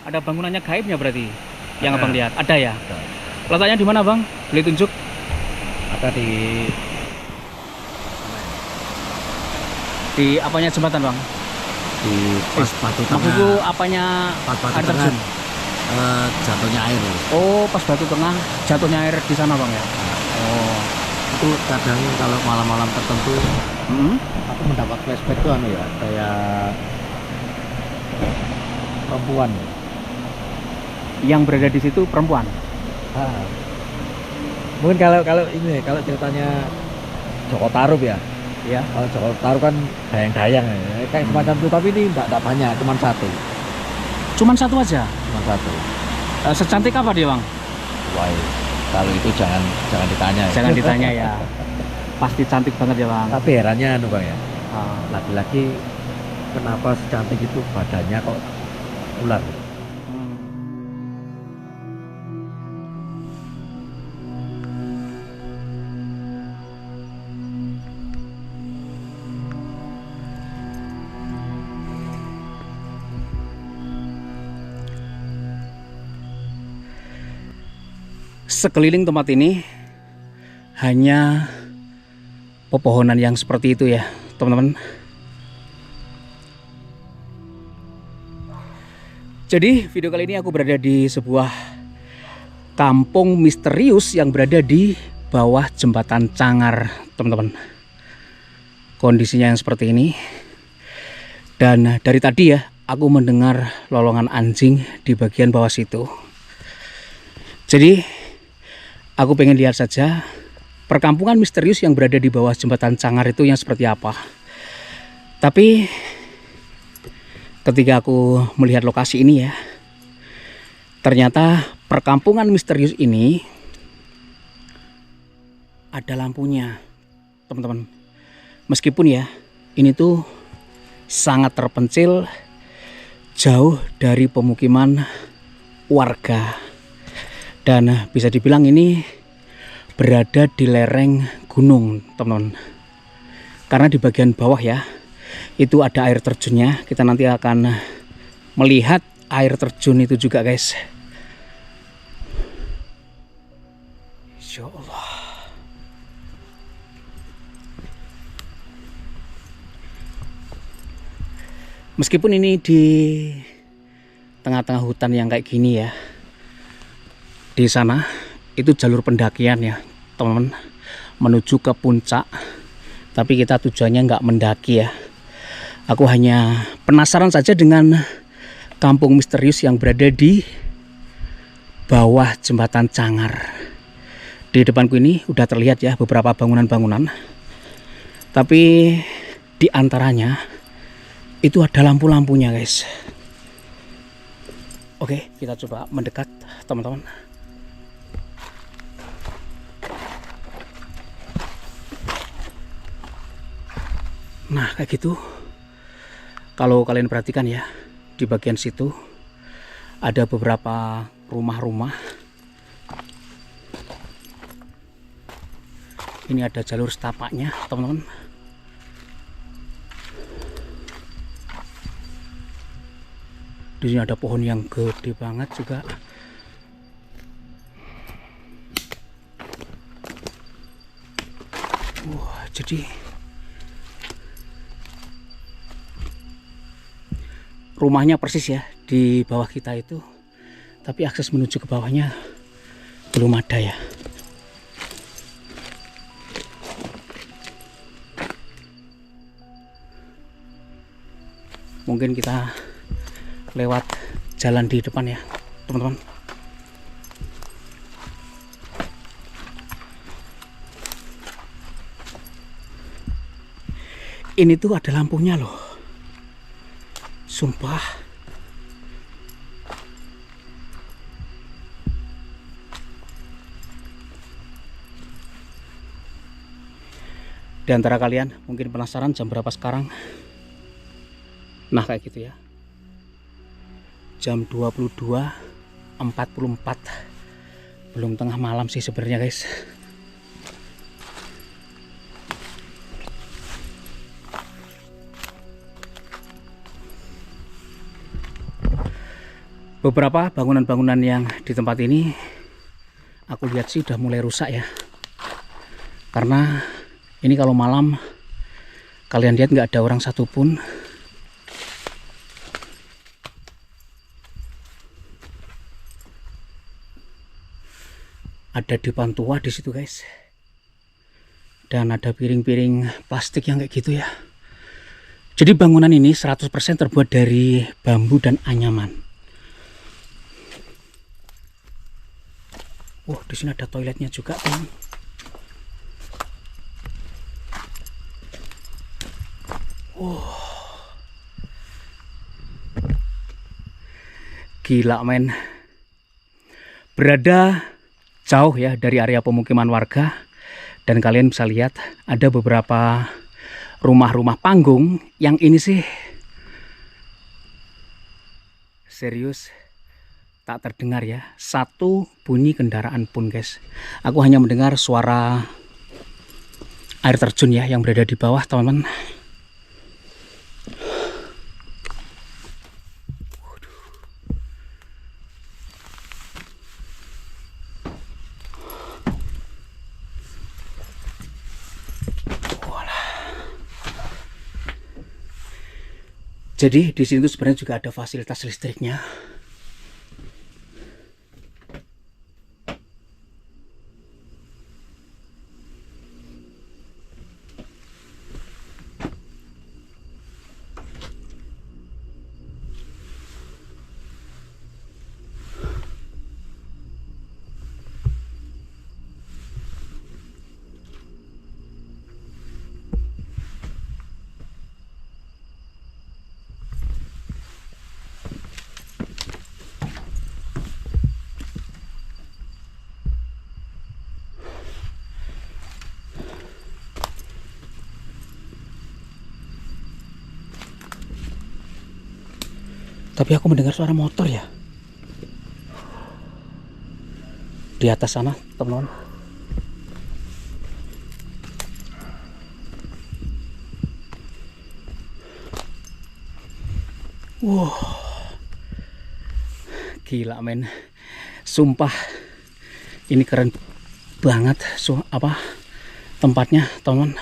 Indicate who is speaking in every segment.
Speaker 1: Ada bangunannya gaibnya berarti. Yang
Speaker 2: Ada.
Speaker 1: abang lihat ada ya.
Speaker 2: Ada.
Speaker 1: Letaknya di mana bang? Boleh tunjuk?
Speaker 2: Ada
Speaker 1: Di apanya jembatan bang?
Speaker 2: di pas batu
Speaker 1: Maksudku
Speaker 2: tengah.
Speaker 1: apanya
Speaker 2: Pas batu
Speaker 1: air
Speaker 2: tengah
Speaker 1: terjun?
Speaker 2: jatuhnya air.
Speaker 1: Oh pas batu tengah jatuhnya air di sana bang ya. Oh.
Speaker 2: Itu kadang kalau malam-malam tertentu
Speaker 1: Hmm?
Speaker 2: aku mendapat flashback tuh anu ya, kayak perempuan.
Speaker 1: Yang berada di situ perempuan.
Speaker 2: Ah. Mungkin kalau ini kalau ceritanya Joko Tarub ya.
Speaker 1: Ya.
Speaker 2: Kalau Joko Tarub kan dayang-dayang ya. Kayak semacam itu, tapi ini enggak banyak, cuma satu.
Speaker 1: Cuman satu aja.
Speaker 2: Cuma satu.
Speaker 1: Secantik apa dia bang?
Speaker 2: Wah, kalau itu jangan ditanya ya.
Speaker 1: Jangan ditanya ya. Pasti cantik banget ya bang.
Speaker 2: Tapi herannya anu Bang ya.
Speaker 1: Ah.
Speaker 2: Laki-laki kenapa secantik itu badannya kok ular?
Speaker 1: Hmm. Sekeliling tempat ini hanya pepohonan yang seperti itu ya teman-teman. Jadi video kali ini aku berada di sebuah kampung misterius yang berada di bawah jembatan Cangar teman-teman. Kondisinya yang seperti ini. Dan dari tadi ya aku mendengar lolongan anjing di bagian bawah situ. Jadi aku pengen lihat saja perkampungan misterius yang berada di bawah jembatan Cangar itu yang seperti apa. Tapi ketika aku melihat lokasi ini ya, ternyata perkampungan misterius ini ada lampunya teman-teman. Meskipun ya ini tuh sangat terpencil, jauh dari pemukiman warga. Dan bisa dibilang ini berada di lereng gunung teman-teman. Karena di bagian bawah ya itu ada air terjunnya. Kita nanti akan melihat air terjun itu juga guys. Insya Allah. Meskipun ini di tengah-tengah hutan yang kayak gini ya, di sana itu jalur pendakian ya teman-teman, menuju ke puncak. Tapi kita tujuannya nggak mendaki ya. Aku hanya penasaran saja dengan kampung misterius yang berada di bawah jembatan Cangar. Di depanku ini udah terlihat ya beberapa bangunan-bangunan. Tapi di antaranya itu ada lampu-lampunya guys. Oke, kita coba mendekat teman-teman. Nah kayak gitu. Kalau kalian perhatikan ya, di bagian situ ada beberapa rumah-rumah. Ini ada jalur setapaknya teman-teman. Di sini ada pohon yang gede banget juga. Wah, jadi rumahnya persis ya di bawah kita itu, tapi akses menuju ke bawahnya belum ada ya. Mungkin kita lewat jalan di depan ya teman-teman. Ini tuh ada lampunya loh, sumpah. Di antara kalian mungkin penasaran jam berapa sekarang. Nah kayak gitu ya, jam 22.44, belum tengah malam sih sebenarnya guys. Beberapa bangunan-bangunan yang di tempat ini aku lihat sih udah mulai rusak ya. Karena ini kalau malam kalian lihat nggak ada orang satupun. Ada depan tua di situ guys. Dan ada piring-piring plastik yang kayak gitu ya. Jadi bangunan ini 100% terbuat dari bambu dan anyaman. Wah, di sini ada toiletnya juga, teman. Wah. Gila, men. Berada jauh ya dari area pemukiman warga, dan kalian bisa lihat ada beberapa rumah-rumah panggung yang ini sih serius tak terdengar ya satu bunyi kendaraan pun guys. Aku hanya mendengar suara air terjun ya yang berada di bawah, teman-teman. Jadi di sini tuh sebenarnya juga ada fasilitas listriknya. Tapi aku mendengar suara motor ya di atas sana, teman-teman. Wow, gila men, sumpah ini keren banget tempatnya, teman.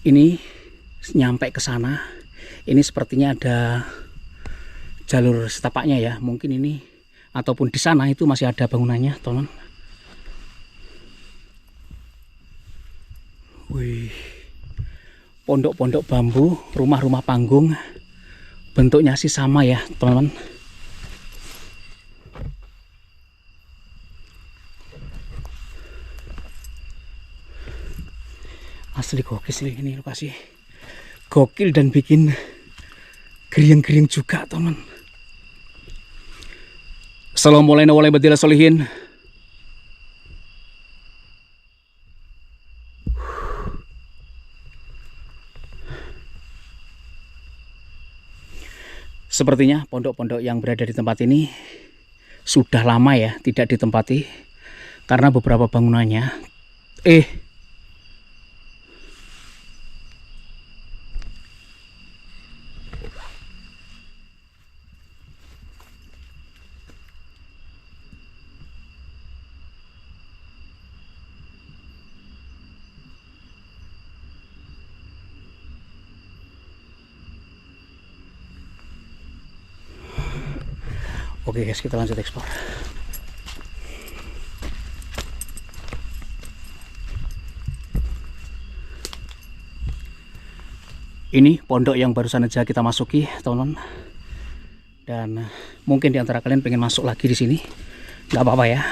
Speaker 1: Ini nyampe ke sana, ini sepertinya ada jalur setapaknya ya. Mungkin ini ataupun di sana itu masih ada bangunannya, teman. Wih, pondok-pondok bambu, rumah-rumah panggung, bentuknya sih sama ya, teman-teman. Asli gokil sih ini lokasi, gokil dan bikin geriang-geriang juga, teman. Assalamualaikum warahmatullahi wabarakatuh. Sepertinya pondok-pondok yang berada di tempat ini sudah lama ya tidak ditempati karena beberapa bangunannya Oke guys, kita lanjut eksplor. Ini pondok yang barusan aja kita masuki, teman-teman. Dan mungkin di antara kalian pengen masuk lagi di sini, nggak apa-apa ya.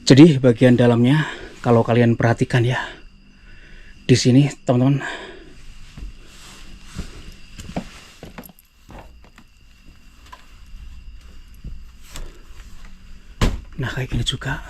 Speaker 1: Jadi bagian dalamnya kalau kalian perhatikan ya, di sini teman-teman, nah kayak gini juga.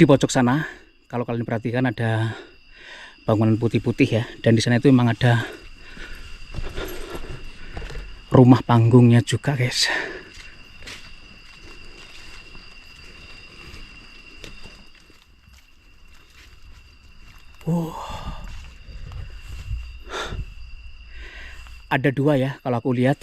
Speaker 1: Di pojok sana, kalau kalian perhatikan ada bangunan putih-putih ya, dan di sana itu memang ada rumah panggungnya juga, guys. Ada dua ya kalau aku lihat.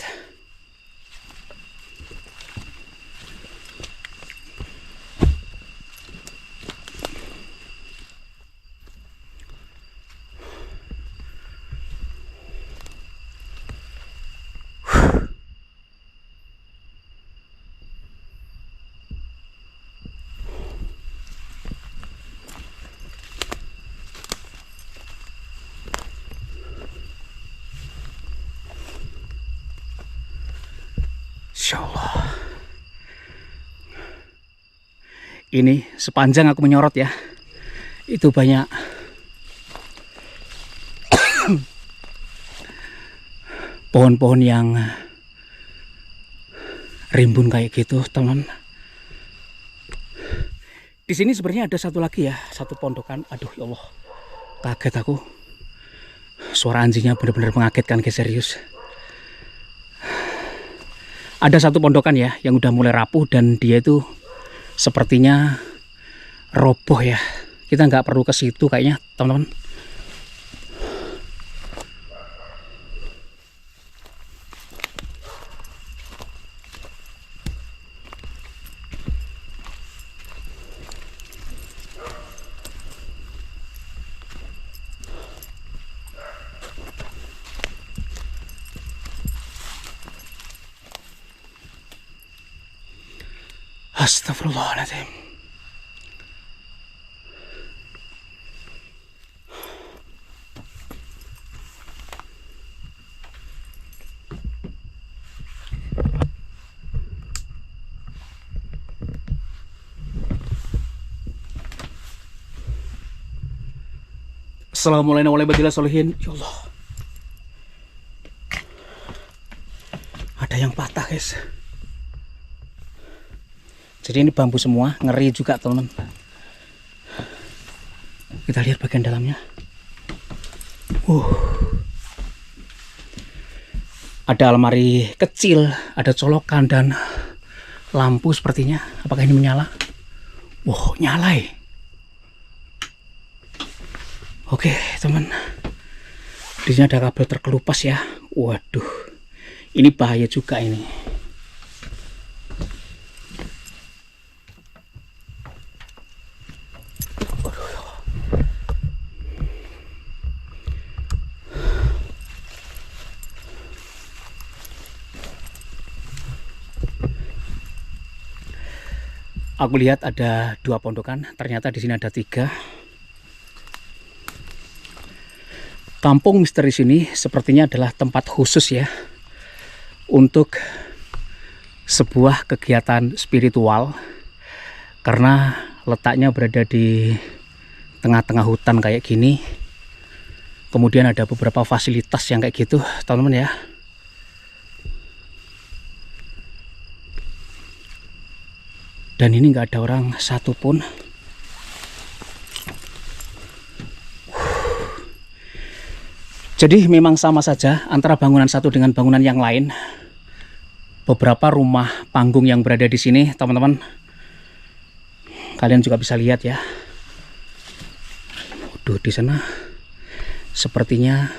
Speaker 1: Insya Allah. Ini sepanjang aku menyorot ya, itu banyak pohon-pohon yang rimbun kayak gitu, teman. Di sini sebenarnya ada satu lagi ya, satu pondokan. Aduh ya Allah, kaget aku. Suara anjingnya benar-benar mengagetkan, guys, serius. Ada satu pondokan ya yang udah mulai rapuh dan dia itu sepertinya roboh ya. Kita nggak perlu ke situ kayaknya, teman-teman. Astagfirullahaladzim. Assalamualaikum warahmatullahi wabarakatuh. Ya Allah, ada yang patah, guys. Jadi ini bambu semua, ngeri juga, teman-teman. Kita lihat bagian dalamnya. Ada almari kecil, ada colokan dan lampu sepertinya. Apakah ini menyala? Wow, nyala ya. Oke, teman. Di sini ada kabel terkelupas ya. Waduh, ini bahaya juga ini. Aku lihat ada 2 pondokan, ternyata di sini ada 3. Kampung misteri sini sepertinya adalah tempat khusus ya untuk sebuah kegiatan spiritual, karena letaknya berada di tengah-tengah hutan kayak gini. Kemudian ada beberapa fasilitas yang kayak gitu, teman-teman ya. Dan ini nggak ada orang satupun. Jadi memang sama saja antara bangunan satu dengan bangunan yang lain. Beberapa rumah panggung yang berada di sini, teman-teman, kalian juga bisa lihat ya. Waduh, di sana sepertinya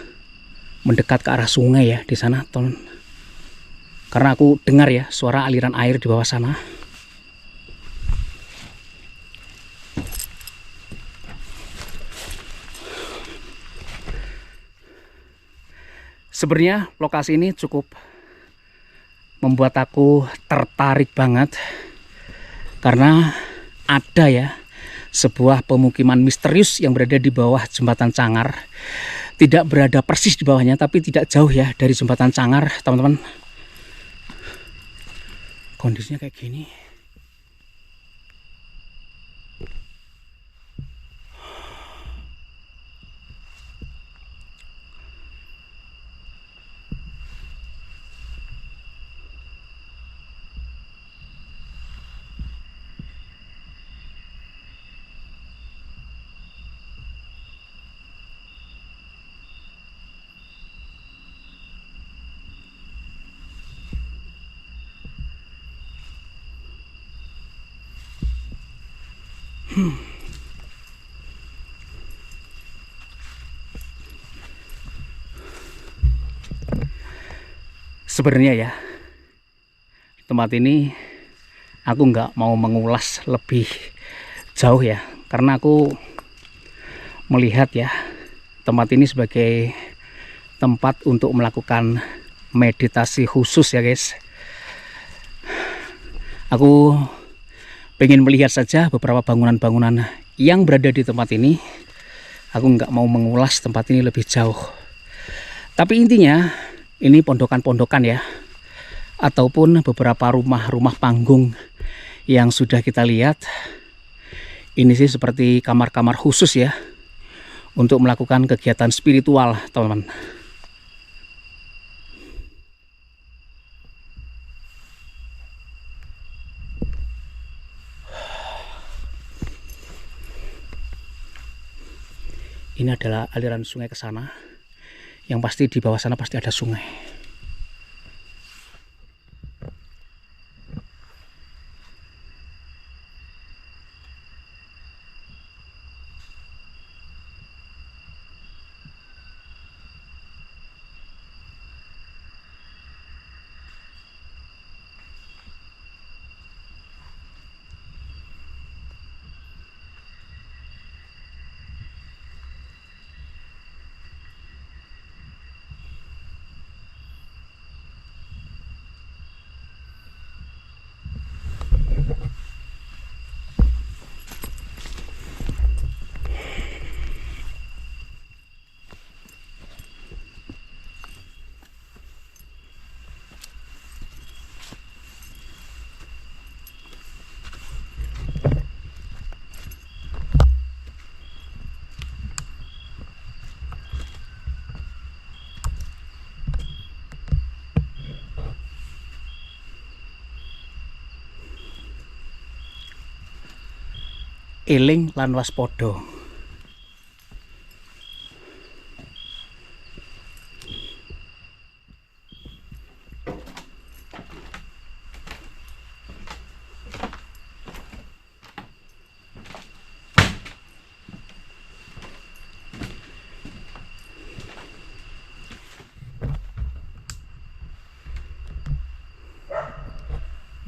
Speaker 1: mendekat ke arah sungai ya di sana, teman. Karena aku dengar ya suara aliran air di bawah sana. Sebenarnya lokasi ini cukup membuat aku tertarik banget, karena ada ya sebuah pemukiman misterius yang berada di bawah jembatan Cangar. Tidak berada persis di bawahnya, tapi tidak jauh ya dari jembatan Cangar, teman-teman. Kondisinya kayak gini. Sebenarnya ya, tempat ini aku nggak mau mengulas lebih jauh ya, karena aku melihat ya tempat ini sebagai tempat untuk melakukan meditasi khusus ya guys. Aku pengen melihat saja beberapa bangunan-bangunan yang berada di tempat ini. Aku nggak mau mengulas tempat ini lebih jauh. Tapi intinya ini pondokan-pondokan ya, ataupun beberapa rumah-rumah panggung yang sudah kita lihat. Ini sih seperti kamar-kamar khusus ya, untuk melakukan kegiatan spiritual teman-teman. Ini adalah aliran sungai ke sana. Yang pasti di bawah sana pasti ada sungai. Eling lan waspada.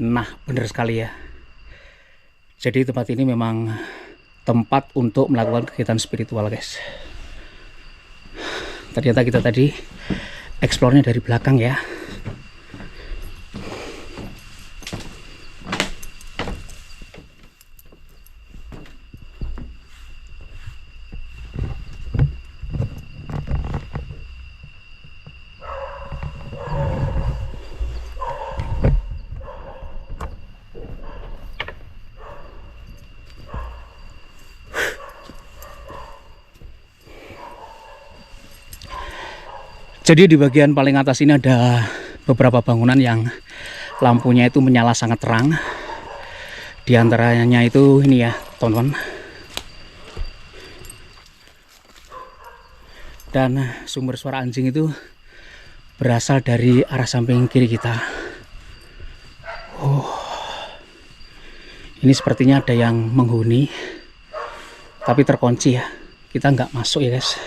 Speaker 1: Nah, benar sekali ya. Jadi tempat ini memang tempat untuk melakukan kegiatan spiritual guys. Ternyata kita tadi eksplornya dari belakang ya. Jadi di bagian paling atas ini ada beberapa bangunan yang lampunya itu menyala sangat terang. Di antaranya itu ini ya teman-teman. Dan sumber suara anjing itu berasal dari arah samping kiri kita. Ini sepertinya ada yang menghuni, tapi terkunci ya. Kita nggak masuk ya guys.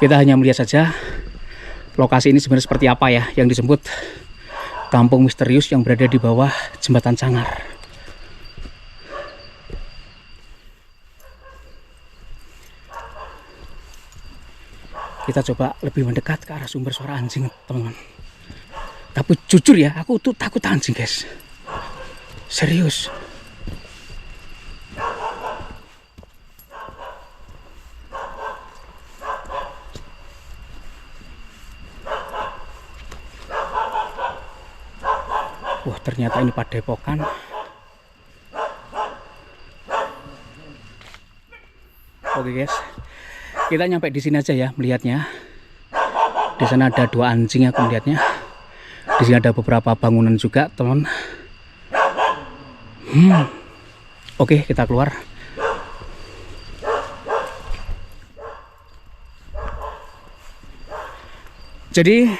Speaker 1: Kita hanya melihat saja lokasi ini sebenarnya seperti apa ya, yang disebut kampung misterius yang berada di bawah jembatan Cangar. Kita coba lebih mendekat ke arah sumber suara anjing teman-teman. Tapi jujur ya, aku tuh takut anjing guys. Serius. Wah, ternyata ini padepokan. Oke guys, kita nyampe di sini aja ya melihatnya. Di sana ada 2 anjing aku melihatnya. Di sini ada beberapa bangunan juga, teman. Oke, kita keluar. Jadi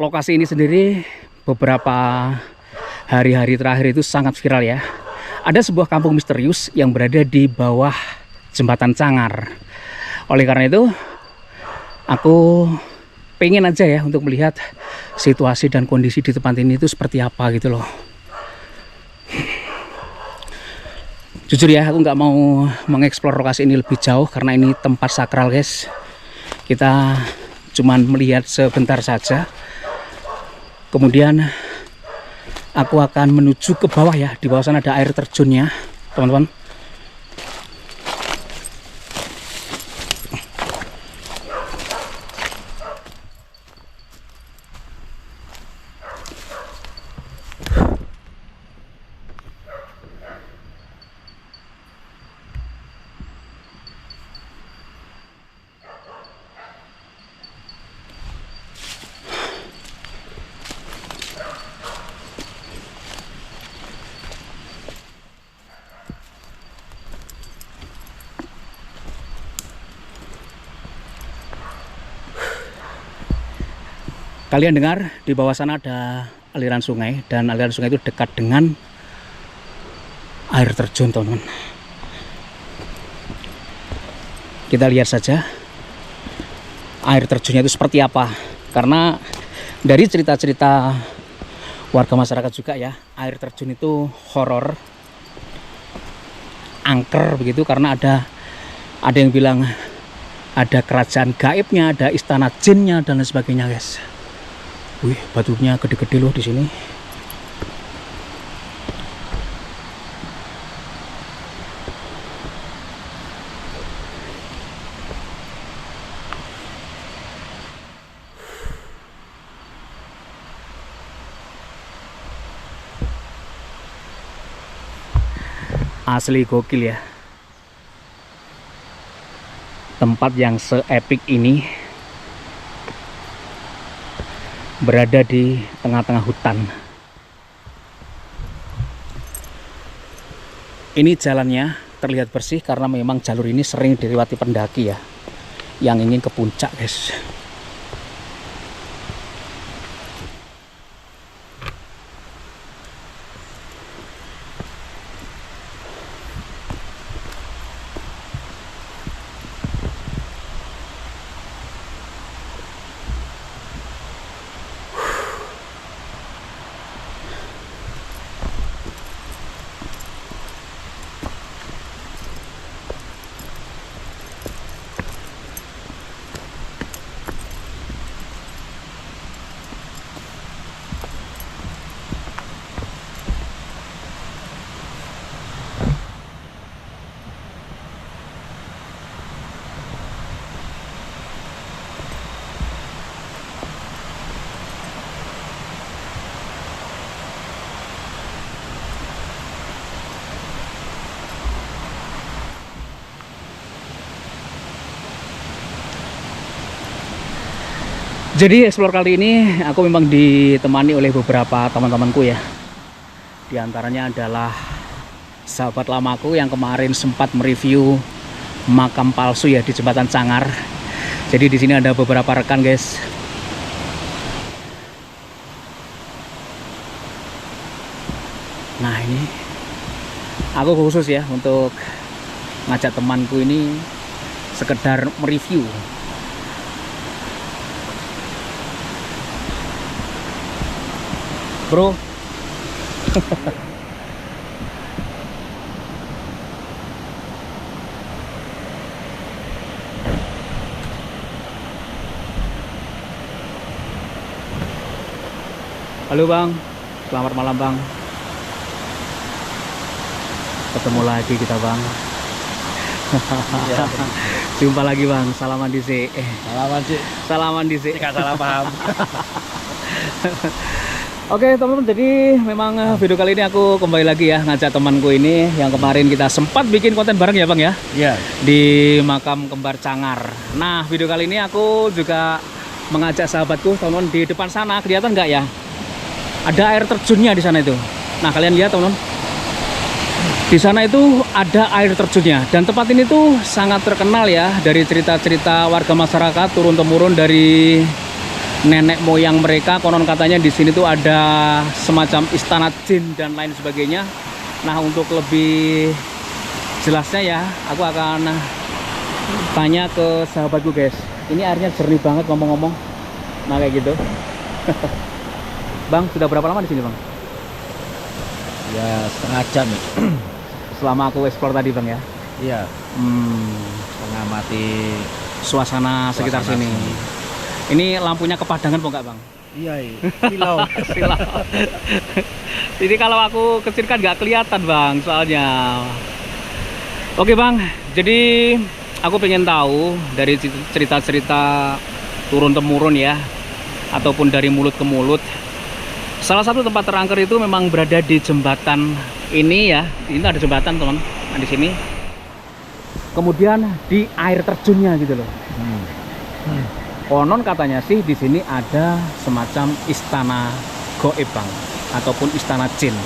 Speaker 1: lokasi ini sendiri beberapa hari-hari terakhir itu sangat viral ya. ada sebuah kampung misterius yang berada di bawah jembatan Cangar. Oleh karena itu, aku pengen aja ya untuk melihat situasi dan kondisi di tempat ini itu seperti apa gitu loh. Jujur ya, aku nggak mau mengeksplor lokasi ini lebih jauh karena ini tempat sakral guys. Kita cuman melihat sebentar saja. Kemudian aku akan menuju ke bawah ya. Di bawah sana ada air terjunnya, teman-teman. Kalian dengar di bawah sana ada aliran sungai dan aliran sungai itu dekat dengan air terjun, teman-teman. Kita lihat saja air terjunnya itu seperti apa. Karena dari cerita-cerita warga masyarakat juga ya, air terjun itu horor, angker begitu karena ada yang bilang ada kerajaan gaibnya, ada istana jinnya dan lain sebagainya, guys. Wih, batunya gede-gede loh di sini. Asli gokil ya. Tempat yang se-epic ini berada di tengah-tengah hutan. Ini jalannya terlihat bersih karena memang jalur ini sering dilewati pendaki ya, yang ingin ke puncak, guys. Jadi explore kali ini aku memang ditemani oleh beberapa teman-temanku ya. Di antaranya adalah sahabat lamaku yang kemarin sempat mereview makam palsu ya di jembatan Cangar. Jadi di sini ada beberapa rekan, guys. Nah, ini aku khusus ya untuk ngajak temanku ini sekedar mereview. Bro. Halo Bang, selamat malam Bang. Ketemu lagi kita Bang.
Speaker 2: Iya,
Speaker 1: Jumpa lagi Bang, salaman di sini.
Speaker 2: salaman sih.
Speaker 1: Salaman di sini.
Speaker 2: Nggak salah paham.
Speaker 1: Oke teman-teman, jadi memang video kali ini aku kembali lagi ya ngajak temanku ini yang kemarin kita sempat bikin konten bareng ya Bang ya.
Speaker 2: Iya.
Speaker 1: Di makam kembar Cangar. Nah, video kali ini aku juga mengajak sahabatku, teman-teman, di depan sana kelihatan nggak ya? Ada air terjunnya di sana itu. Nah, kalian lihat teman-teman. Di sana itu ada air terjunnya dan tempat ini tuh sangat terkenal ya dari cerita-cerita warga masyarakat turun temurun dari nenek moyang mereka. Konon katanya di sini tuh ada semacam istana jin dan lain sebagainya. Nah, untuk lebih jelasnya ya, aku akan tanya ke sahabatku guys. Ini airnya jernih banget ngomong-ngomong. Nah kayak gitu. Bang, sudah berapa lama di sini bang?
Speaker 2: Ya setengah jam ya.
Speaker 1: Selama aku explore tadi bang ya.
Speaker 2: Iya, mengamati
Speaker 1: Suasana sekitar sini. Ini lampunya kepadangan kok enggak bang?
Speaker 2: Iya, silau.
Speaker 1: Silau. Jadi kalau aku kecil kan nggak kelihatan bang, soalnya. Oke bang, jadi aku pengen tahu dari cerita-cerita turun temurun ya, ataupun dari mulut ke mulut. Salah satu tempat terangker itu memang berada di jembatan ini ya. Ini ada jembatan teman, nah, di sini. Kemudian di air terjunnya gitu loh. Konon katanya sih di sini ada semacam istana goib bang, ataupun istana jin.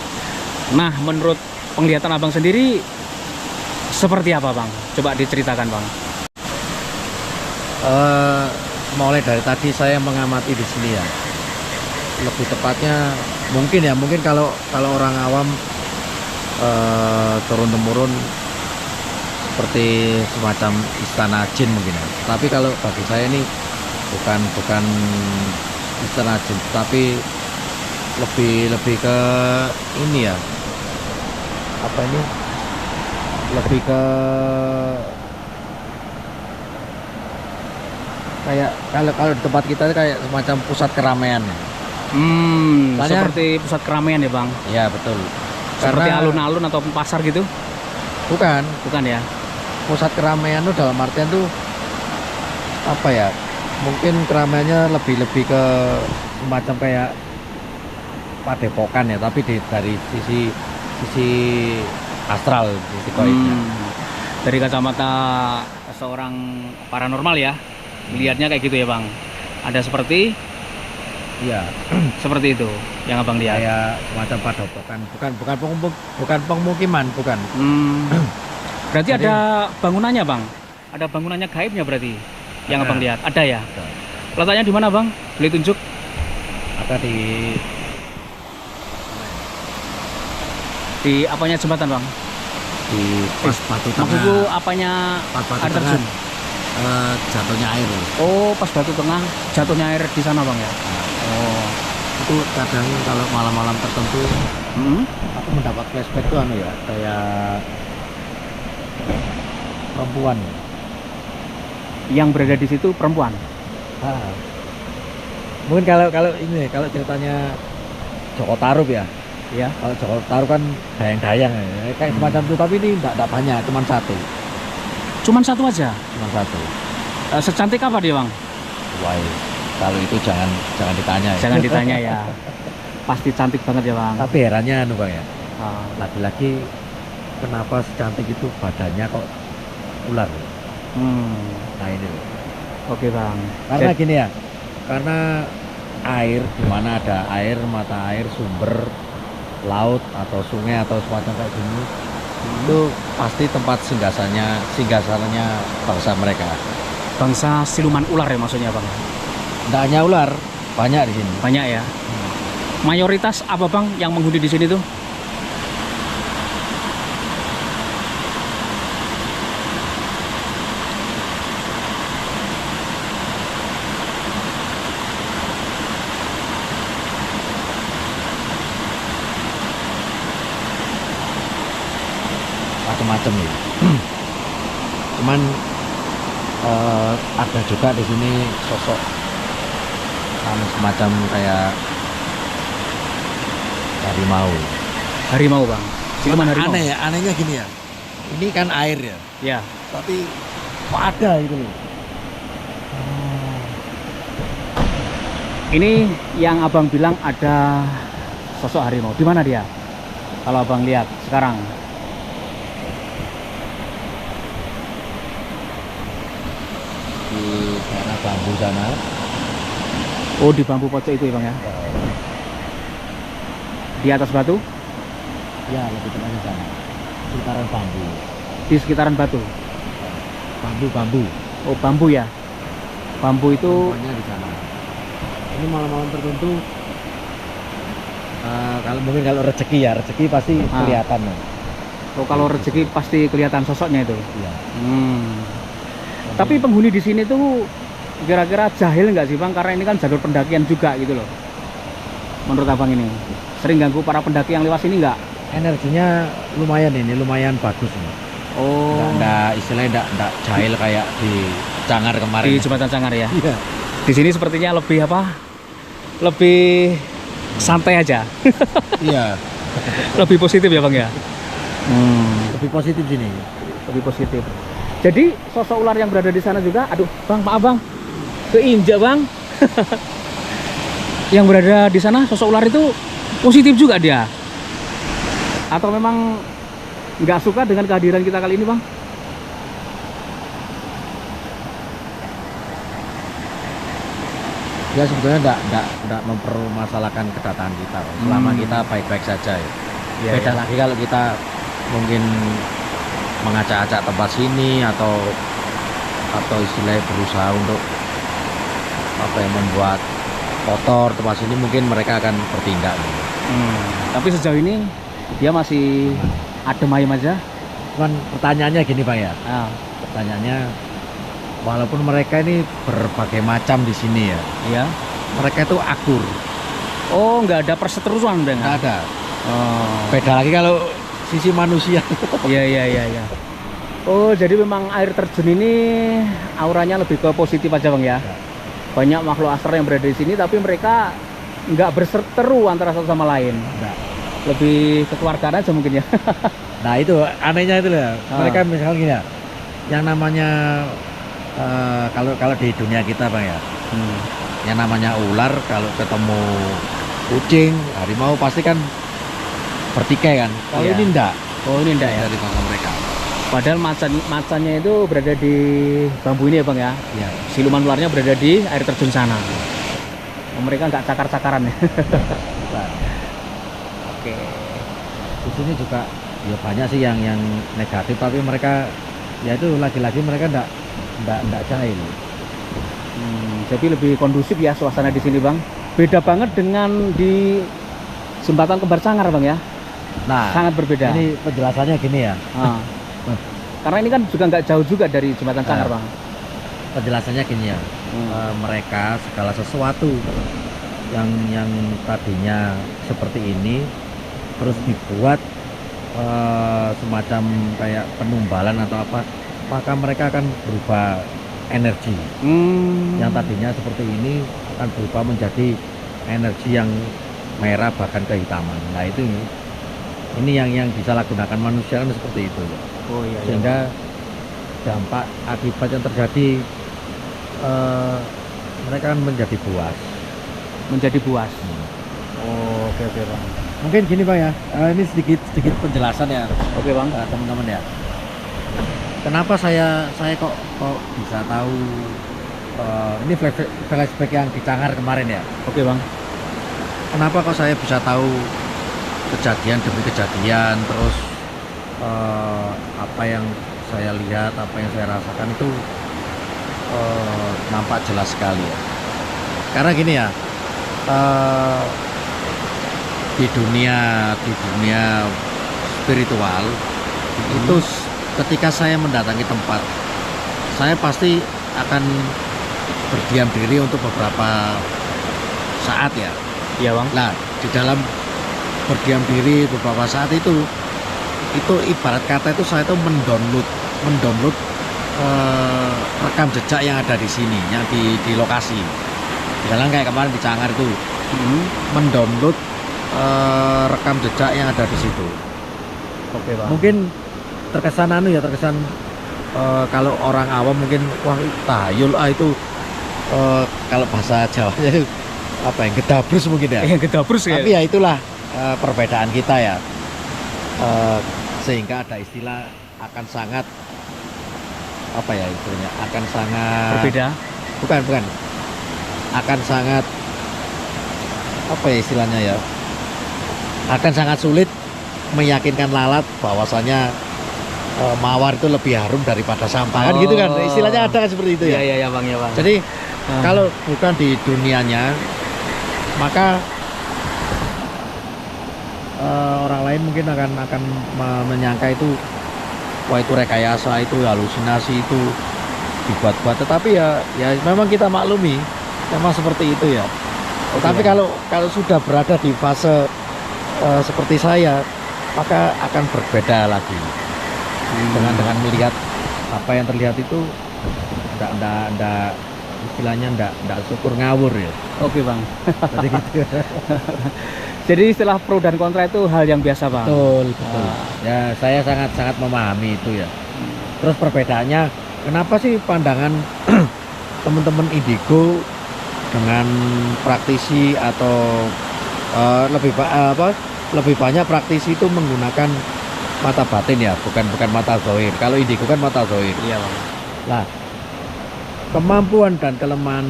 Speaker 1: Nah, menurut penglihatan abang sendiri seperti apa bang? Coba diceritakan bang.
Speaker 2: Mulai dari tadi saya mengamati di sini ya. Lebih tepatnya mungkin kalau orang awam turun temurun seperti semacam istana jin mungkin ya. Tapi kalau bagi saya ini bukan istana jin, tapi lebih ke ini ya, apa ini, lebih ke kayak kalau di tempat kita itu kayak semacam pusat keramaian.
Speaker 1: Seperti pusat keramaian ya bang?
Speaker 2: Ya betul.
Speaker 1: Seperti
Speaker 2: Karena
Speaker 1: alun-alun atau pasar gitu?
Speaker 2: bukan
Speaker 1: ya?
Speaker 2: pusat keramaian itu dalam artian tuh apa ya, mungkin keramaiannya lebih ke semacam kayak padepokan ya, tapi dari sisi astral, sisi goibnya.
Speaker 1: Dari kacamata seorang paranormal ya, lihatnya kayak gitu ya bang. Ada seperti
Speaker 2: Iya,
Speaker 1: seperti itu yang abang lihat.
Speaker 2: kayak semacam padepokan, bukan pemukiman, bukan.
Speaker 1: Berarti
Speaker 2: Jadi-
Speaker 1: ada bangunannya bang? Ada bangunannya gaibnya berarti yang
Speaker 2: Ada.
Speaker 1: abang lihat? Ada ya?
Speaker 2: Ada.
Speaker 1: Letaknya di mana bang? Boleh tunjuk?
Speaker 2: Ada
Speaker 1: Di apanya jembatan bang?
Speaker 2: di pas batu
Speaker 1: Maksudku apanya
Speaker 2: pas batu
Speaker 1: air
Speaker 2: tengah,
Speaker 1: terjun?
Speaker 2: jatuhnya air.
Speaker 1: Oh, pas batu tengah jatuhnya air di sana bang ya? Oh.
Speaker 2: Itu kadang kalau malam-malam tertentu
Speaker 1: Hmm?
Speaker 2: aku mendapat flashback tuh ya, kayak perempuan.
Speaker 1: Yang berada di situ perempuan?
Speaker 2: Mungkin kalau ini, kalau ceritanya Joko Tarub ya.
Speaker 1: Ya.
Speaker 2: Kalau Joko Tarub kan dayang-dayang ya, kayak semacam itu, tapi ini enggak banyak, cuma satu.
Speaker 1: Cuman satu aja?
Speaker 2: Cuma satu.
Speaker 1: Secantik apa dia bang?
Speaker 2: Wah, kalau itu jangan ditanya ya.
Speaker 1: Jangan ditanya ya. Pasti cantik banget ya bang.
Speaker 2: Tapi herannya anu Bang ya,
Speaker 1: Ah.
Speaker 2: laki-laki kenapa secantik itu badannya kok ular? Nah ini loh.
Speaker 1: Oke bang.
Speaker 2: Karena gini ya, karena air, di mana ada air, mata air, sumber laut atau sungai atau semacam kayak gini, itu pasti tempat singgasananya bangsa mereka.
Speaker 1: Bangsa siluman ular ya maksudnya bang?
Speaker 2: Tidak hanya ular, banyak di sini.
Speaker 1: Banyak ya. Mayoritas apa bang yang menghuni di sini tuh?
Speaker 2: Macam-macam ya. Cuman ada juga di sini sosok semacam kayak harimau.
Speaker 1: Harimau bang. Siluman harimau.
Speaker 2: Aneh ya, anehnya gini ya. Ini kan air ya,
Speaker 1: Ya.
Speaker 2: tapi kok ada gitu loh.
Speaker 1: Ini yang abang bilang ada sosok harimau. Di mana dia? Kalau abang lihat sekarang.
Speaker 2: Di daerah bambu sana.
Speaker 1: Oh di bambu pojok itu ya bang ya? Di atas batu?
Speaker 2: Ya, lebih tepatnya sana. Sekitaran bambu.
Speaker 1: Di sekitaran batu?
Speaker 2: Bambu.
Speaker 1: Oh bambu ya? Bambu itu
Speaker 2: Pokoknya di sana. Ini malam-malam tertentu Kalau mungkin kalau rezeki ya, rezeki pasti kelihatan.
Speaker 1: Oh, kalau rezeki pasti kelihatan sosoknya itu.
Speaker 2: Iya.
Speaker 1: Tapi penghuni di sini tuh kira-kira jahil nggak sih Bang? Karena ini kan jalur pendakian juga gitu loh. Menurut Abang ini sering ganggu para pendaki yang lewat sini nggak?
Speaker 2: Energinya lumayan ini, lumayan bagus ini.
Speaker 1: Oh,
Speaker 2: Istilahnya enggak jahil kayak di Cangar kemarin.
Speaker 1: di Jembatan Cangar ya.
Speaker 2: Iya.
Speaker 1: Di sini sepertinya lebih apa? Lebih santai aja.
Speaker 2: Iya.
Speaker 1: Lebih positif ya Bang ya.
Speaker 2: Lebih positif sini.
Speaker 1: Lebih positif. Jadi sosok ular yang berada di sana juga, aduh Bang, maaf Bang, keinjak Bang. Yang berada di sana sosok ular itu positif juga dia, atau memang nggak suka dengan kehadiran kita kali ini Bang?
Speaker 2: Ya sebetulnya enggak mempermasalahkan kedatangan kita. Selama kita baik-baik saja ya. Beda lagi kalau kita mungkin mengacak-acak tempat sini atau istilahnya berusaha untuk apa yang membuat kotor tempat sini, mungkin mereka akan bertindak.
Speaker 1: Tapi sejauh ini dia masih adem ayem aja.
Speaker 2: Cuman pertanyaannya gini Bang ya. Pertanyaannya, walaupun mereka ini berbagai macam di sini ya.
Speaker 1: Iya.
Speaker 2: Mereka itu akur.
Speaker 1: Oh, nggak ada perseterusan Bang?
Speaker 2: Nggak ada.
Speaker 1: Oh.
Speaker 2: Beda lagi kalau sisi manusia.
Speaker 1: Iya. Oh, jadi memang air terjun ini auranya lebih ke positif aja Bang ya. Banyak makhluk astral yang berada di sini, tapi mereka nggak berseteru antara satu sama lain. Lebih kekeluargaan aja mungkin ya.
Speaker 2: Nah itu anehnya itu loh. Mereka misalnya gini ya, yang namanya kalau di dunia kita Bang ya, yang namanya ular kalau ketemu kucing, harimau pasti kan bertikai kan. Kalau ini enggak.
Speaker 1: Oh, ini enggak ya.
Speaker 2: Dari bangsa mereka.
Speaker 1: Padahal macannya itu berada di bambu ini ya Bang ya.
Speaker 2: Iya.
Speaker 1: Siluman ularnya berada di air terjun sana. Mereka nggak cakar-cakaran ya. Oke.
Speaker 2: Di sini juga ya banyak sih yang negatif, tapi mereka ya itu lagi-lagi mereka enggak jahil.
Speaker 1: Jadi lebih kondusif ya suasana di sini Bang. Beda banget dengan di Jembatan Kembar Cangar Bang ya.
Speaker 2: Nah,
Speaker 1: sangat berbeda.
Speaker 2: Ini penjelasannya gini ya.
Speaker 1: Karena ini kan juga nggak jauh juga dari Jembatan Cangar Bang.
Speaker 2: Penjelasannya gini ya. Mereka segala sesuatu yang tadinya seperti ini terus dibuat semacam kayak penumbalan atau apa, maka mereka akan berubah energi. Yang tadinya seperti ini akan berubah menjadi energi yang merah bahkan kehitaman. Nah itu ini yang disalahgunakan manusia kan seperti itu.
Speaker 1: Oh iya.
Speaker 2: Sehingga dampak akibat yang terjadi mereka kan menjadi buas.
Speaker 1: Menjadi buas. Oh, oke Bang.
Speaker 2: Mungkin gini Bang ya, ini sedikit penjelasan ya.
Speaker 1: Oke Bang.
Speaker 2: Teman-teman ya. Kenapa saya kok bisa tahu ini flashback yang di Cangar kemarin ya.
Speaker 1: Oke Bang.
Speaker 2: Kenapa kok saya bisa tahu kejadian demi kejadian, terus apa yang saya lihat, apa yang saya rasakan itu nampak jelas sekali ya. Karena gini ya, di dunia spiritual itu ketika saya mendatangi tempat, saya pasti akan berdiam diri untuk beberapa saat ya.
Speaker 1: Iya Bang.
Speaker 2: Nah, di dalam berdiam diri beberapa saat itu ibarat kata itu saya tuh mendownload rekam jejak yang ada di sini, yang di lokasi. Jalan kayak kemarin di Cangar itu, mendownload rekam jejak yang ada di situ.
Speaker 1: Oke Bang.
Speaker 2: Mungkin terkesan kalau orang awam mungkin wah tahayul itu kalau bahasa Jawanya apa yang gedabrus mungkin ya.
Speaker 1: Gedabrus ya.
Speaker 2: Tapi ya itulah perbedaan kita ya. Sehingga ada istilah akan sangat apa ya istilahnya, akan sangat
Speaker 1: berbeda.
Speaker 2: Bukan. Akan sangat apa ya istilahnya ya. Akan sangat sulit meyakinkan lalat bahwasanya mawar itu lebih harum daripada sampah kan gitu kan. Istilahnya ada kan seperti itu ya.
Speaker 1: Iya Bang ya Bang.
Speaker 2: Jadi kalau bukan di dunianya, maka orang lain mungkin akan menyangka itu wah itu rekayasa, itu halusinasi, itu dibuat-buat. Tetapi ya memang kita maklumi memang seperti itu ya. Tapi kalau sudah berada di fase seperti saya, maka akan berbeda lagi dengan melihat apa yang terlihat itu. Ndak istilahnya ndak syukur ngawur ya.
Speaker 1: Oke bang.
Speaker 2: Jadi gitu.
Speaker 1: Jadi istilah pro dan kontra itu hal yang biasa bang.
Speaker 2: Betul. Ya saya sangat memahami itu ya. Terus perbedaannya, kenapa sih pandangan teman-teman indigo dengan praktisi atau lebih banyak praktisi itu menggunakan mata batin ya, bukan mata zahir. Kalau indigo kan mata zahir.
Speaker 1: Iya bang.
Speaker 2: Nah, kemampuan dan kelemahan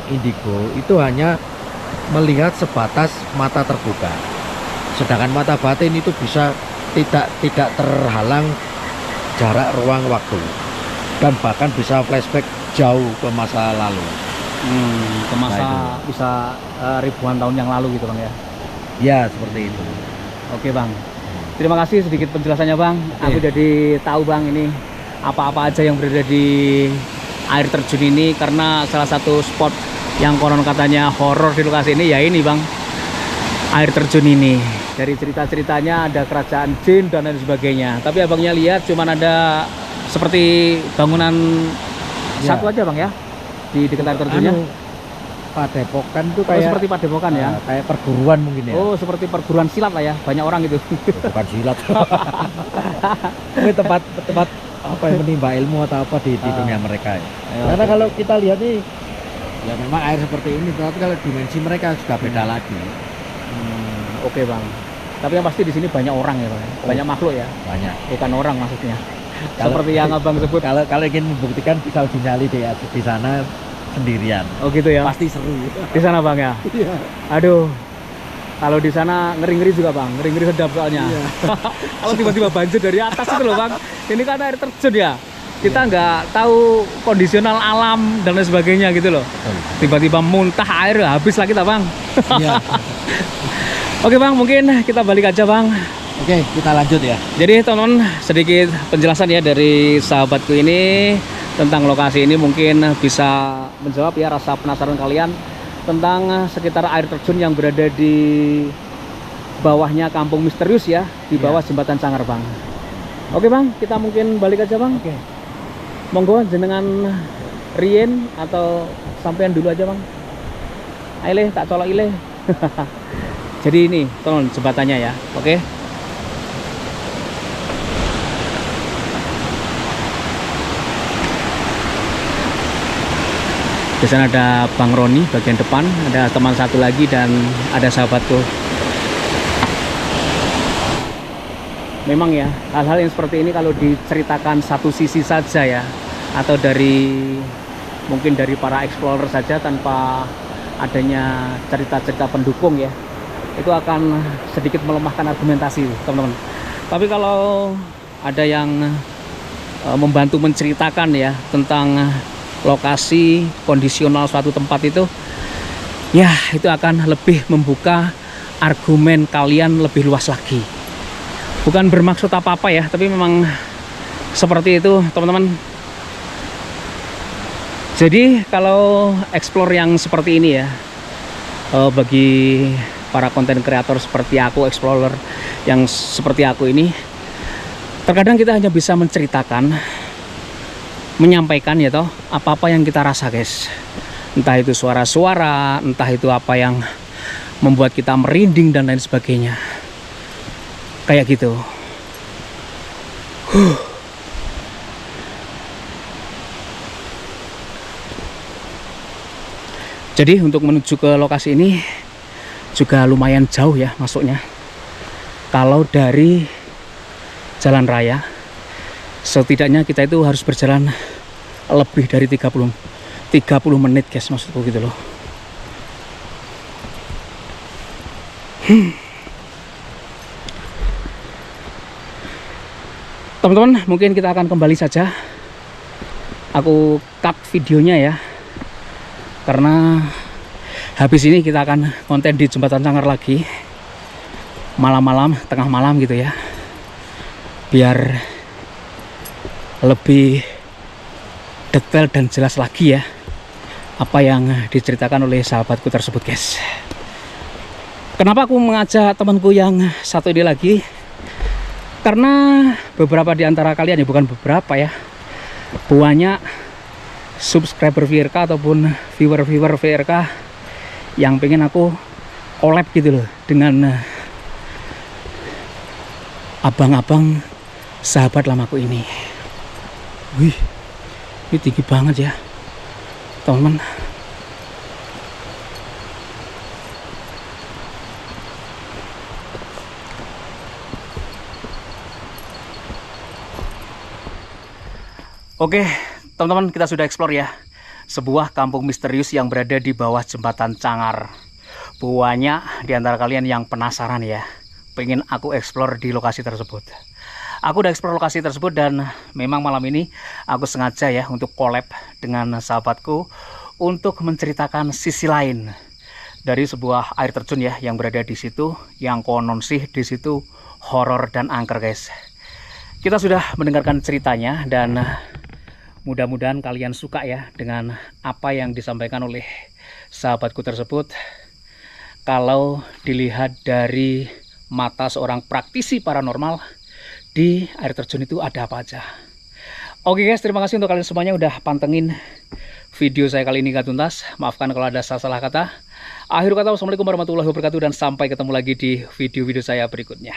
Speaker 2: indigo itu hanya melihat sebatas mata terbuka. Sedangkan mata batin itu bisa tidak terhalang jarak ruang waktu, dan bahkan bisa flashback jauh ke masa lalu.
Speaker 1: Ke masa bisa ribuan tahun yang lalu gitu bang ya.
Speaker 2: Ya seperti itu.
Speaker 1: Oke bang. Terima kasih sedikit penjelasannya bang. Aku jadi tahu bang ini apa-apa aja yang berada di air terjun ini, karena salah satu spot yang konon katanya horor di lokasi ini ya ini bang, air terjun ini. Dari cerita-ceritanya ada kerajaan jin dan lain sebagainya, tapi abangnya lihat cuman ada seperti bangunan satu aja bang ya di dekat air terjunnya.
Speaker 2: Padepokan tuh kayak
Speaker 1: seperti padepokan ya,
Speaker 2: kayak perguruan mungkin ya.
Speaker 1: Oh seperti perguruan silat lah ya, banyak orang gitu.
Speaker 2: Bukan silat. Ini tempat apa yang menimba ilmu atau apa di dunia mereka ya. Karena kalau kita lihat nih ya memang air seperti ini, tapi kalau dimensi mereka sudah beda lagi.
Speaker 1: Oke bang. Tapi yang pasti di sini banyak orang ya bang, banyak makhluk ya.
Speaker 2: Banyak.
Speaker 1: Bukan orang maksudnya. Seperti yang abang sebut.
Speaker 2: Kalau ingin membuktikan bisa uji nyali di sana sendirian.
Speaker 1: Oh gitu ya.
Speaker 2: Pasti seru.
Speaker 1: Di sana bang ya.
Speaker 2: Iya.
Speaker 1: Aduh. Kalau di sana ngeri-ngeri juga bang, ngeri-ngeri sedap soalnya. Iya. Kalau tiba-tiba banjir dari atas itu loh bang. Ini kan air terjun ya. Kita nggak tahu kondisional alam dan lain sebagainya gitu loh. Tiba-tiba muntah air, habis lah kita bang.
Speaker 2: Iya.
Speaker 1: Oke bang, mungkin kita balik aja bang.
Speaker 2: Oke, kita lanjut ya.
Speaker 1: Jadi teman-teman, sedikit penjelasan ya dari sahabatku ini tentang lokasi ini, mungkin bisa menjawab ya rasa penasaran kalian tentang sekitar air terjun yang berada di bawahnya Kampung Misterius ya, di bawah jembatan Cangar bang. Oke bang, kita mungkin balik aja bang.
Speaker 2: Oke.
Speaker 1: Monggo jenengan rien atau sampean dulu aja bang. Aile tak colok ile. Jadi ini teman jembatannya ya. Oke. Di sana ada Bang Roni bagian depan, ada teman satu lagi dan ada sahabatku. Memang ya, hal-hal yang seperti ini kalau diceritakan satu sisi saja ya, atau mungkin dari para explorer saja tanpa adanya cerita-cerita pendukung ya, itu akan sedikit melemahkan argumentasi teman-teman. Tapi kalau ada yang membantu menceritakan ya tentang lokasi kondisional suatu tempat itu, ya itu akan lebih membuka argumen kalian lebih luas lagi. Bukan bermaksud apa-apa ya, tapi memang seperti itu teman-teman. Jadi kalau explore yang seperti ini ya, bagi para konten kreator seperti aku, explorer yang seperti aku ini, terkadang kita hanya bisa menceritakan, menyampaikan ya toh apa-apa yang kita rasa guys. Entah itu suara-suara, entah itu apa yang membuat kita merinding dan lain sebagainya. Kayak gitu. Jadi untuk menuju ke lokasi ini juga lumayan jauh ya masuknya. Kalau dari jalan raya, setidaknya kita itu harus berjalan lebih dari 30 menit guys, maksudku gitu loh. Teman-teman, mungkin kita akan kembali saja. Aku cut videonya ya, karena habis ini kita akan konten di jembatan Cangar lagi. malam-malam, tengah malam gitu ya, biar lebih detail dan jelas lagi ya apa yang diceritakan oleh sahabatku tersebut, guys. Kenapa aku mengajak temanku yang satu ini lagi? Karena beberapa di antara kalian, ya bukan beberapa ya, banyak subscriber VRK ataupun viewer VRK yang pengen aku collab gitu loh dengan abang-abang sahabat lamaku ini. Wih, ini tinggi banget ya teman-teman. Oke teman-teman, kita sudah explore ya sebuah kampung misterius yang berada di bawah jembatan Cangar. Banyak di antara kalian yang penasaran ya, pengen aku explore di lokasi tersebut. Aku udah explore lokasi tersebut dan memang malam ini aku sengaja ya untuk collab dengan sahabatku untuk menceritakan sisi lain dari sebuah air terjun ya yang berada di situ, yang konon sih di situ horor dan angker, guys. Kita sudah mendengarkan ceritanya dan mudah-mudahan kalian suka ya dengan apa yang disampaikan oleh sahabatku tersebut. Kalau dilihat dari mata seorang praktisi paranormal, di air terjun itu ada apa aja. Oke guys, terima kasih untuk kalian semuanya udah pantengin video saya kali ini gak tuntas. Maafkan kalau ada salah kata. Akhir kata, wassalamualaikum warahmatullahi wabarakatuh, dan sampai ketemu lagi di video-video saya berikutnya.